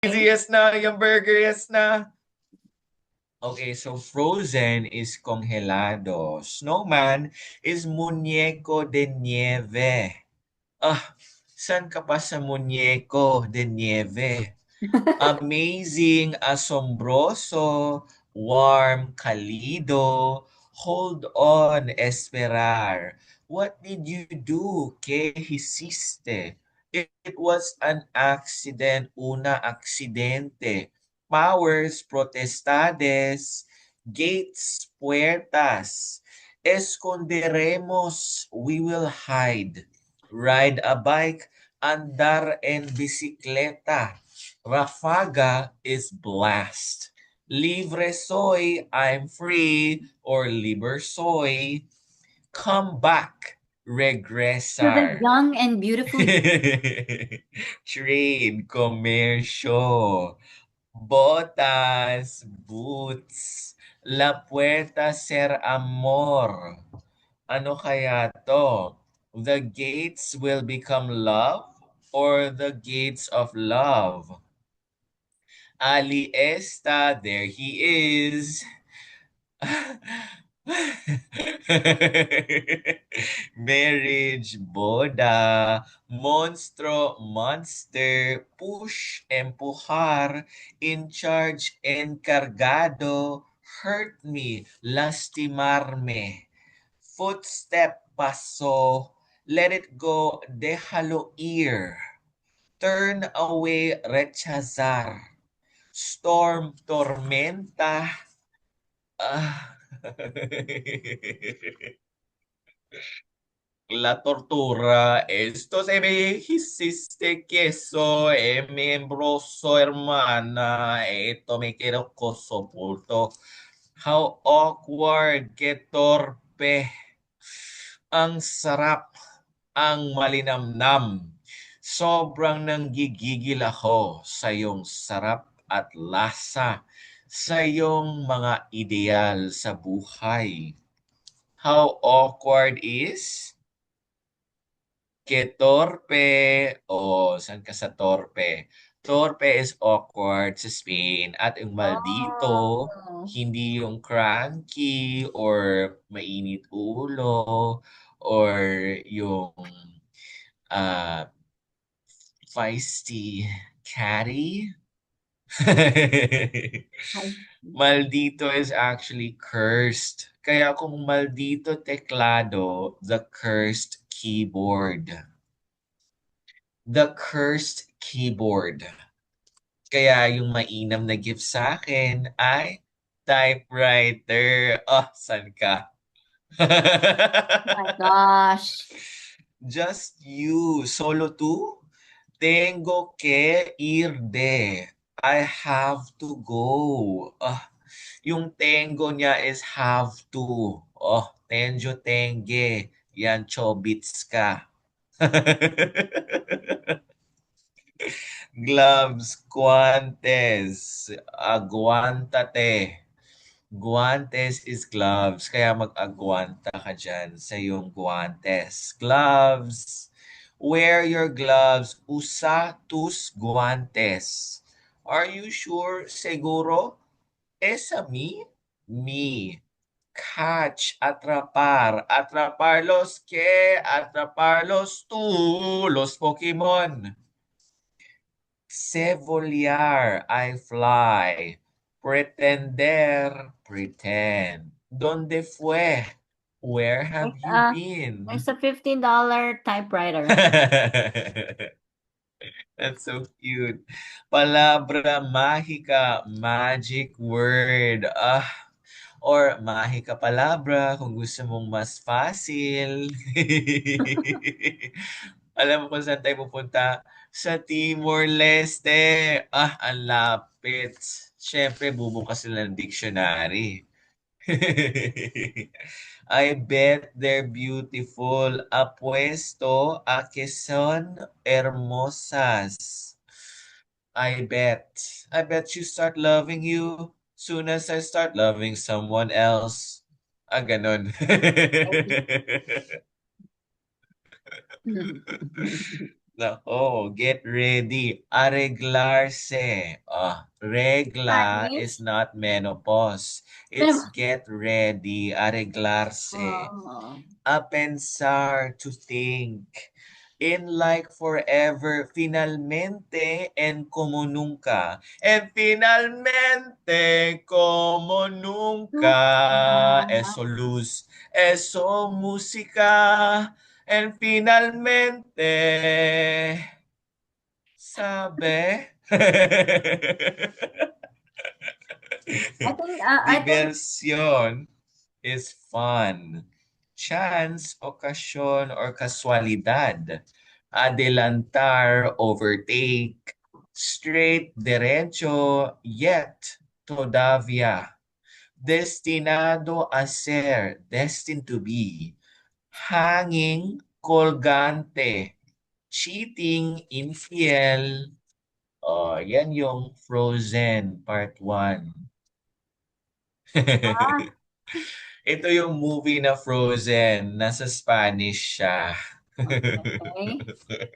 Easy, yes na. Yung burger, yes na. Okay, so frozen is congelado. Snowman is muñeco de nieve. Ah, saan ka pa sa muñeco de nieve? Amazing, asombroso, warm, cálido. Hold on, esperar. What did you do? ¿Qué hiciste? It was an accident, una accidente. Powers, protestades, gates, puertas. Esconderemos, we will hide. Ride a bike, andar en bicicleta. Rafaga is blast. Libre soy, I'm free, or liber soy, come back, To the regresar. young and beautiful. Trade, comercio, botas, boots, la puerta ser amor. Ano kaya to? The gates will become love or the gates of love? Ali Esta, there he is. Marriage, boda, monstro, monster, push, empujar, in charge, encargado, hurt me, lastimarme, footstep, paso, let it go, déjalo ir, turn away, rechazar, storm, tormenta, ah. La tortura. Esto se me hiciste queso, miembroso, hermana. Esto me quiero ko soporto. How awkward, que torpe. Ang sarap, ang malinamnam. Sobrang nanggigigil ako sa iyong sarap at lasa, sa iyong mga ideal sa buhay. How awkward is? Que torpe. O, saan ka sa torpe? Torpe is awkward sa Spain. At yung maldito, Oh. hindi yung cranky or mainit ulo or yung uh, feisty catty. I Maldito is actually cursed. Kaya kung maldito teklado, the cursed keyboard. The cursed keyboard. Kaya yung mainam na gift sa akin ay typewriter. Oh, san ka? my gosh. Just you. Solo two? Tengo que ir de. I have to go. Ah, yung tengo niya is have to. Oh, tenjo tenge. Yan, chobits ka. Gloves, guantes, aguantate. Guantes is gloves, kaya mag-aguanta ka dyan sa iyong guantes. Gloves. Wear your gloves. Usa tus guantes. Are you sure? Seguro? Esa me? Me. Catch, atrapar. Atrapar los que? Atrapar los tú, los Pokemon. Sevolear, I fly. Pretender, pretend. ¿Dónde fue? Where There's have you a been? there's a $15 typewriter. That's so cute. Palabra mágica, magic word. Ah, or mahika palabra kung gusto mong mas fácil. Alam mo kung saan tayo pupunta? Sa Timor-Leste. Ah, ang lapit. Siyempre, bubukas sila ng dictionary. I bet they're beautiful. Apuesto a que son hermosas. I bet. I bet you start loving you soon as I start loving someone else. Ah, ganun. Nako, get ready. Arreglarse. Regla is Spanish? not menopause. It's Pero, get ready. Arreglarse. oh, A pensar, to think. In like forever, finalmente, and como nunca. And finalmente, como nunca. nunca. Eso luz, eso música. And finalmente, sabe. I think Diversión is fun. Chance, okasyon, or kasualidad. Adelantar, overtake. Straight, derecho, yet, todavía. Destinado a ser, destined to be. Hanging, colgante. Cheating, infiel. Oh, yan yung Frozen Part 1. ah, Ito yung movie na Frozen. Nasa Spanish siya. okay.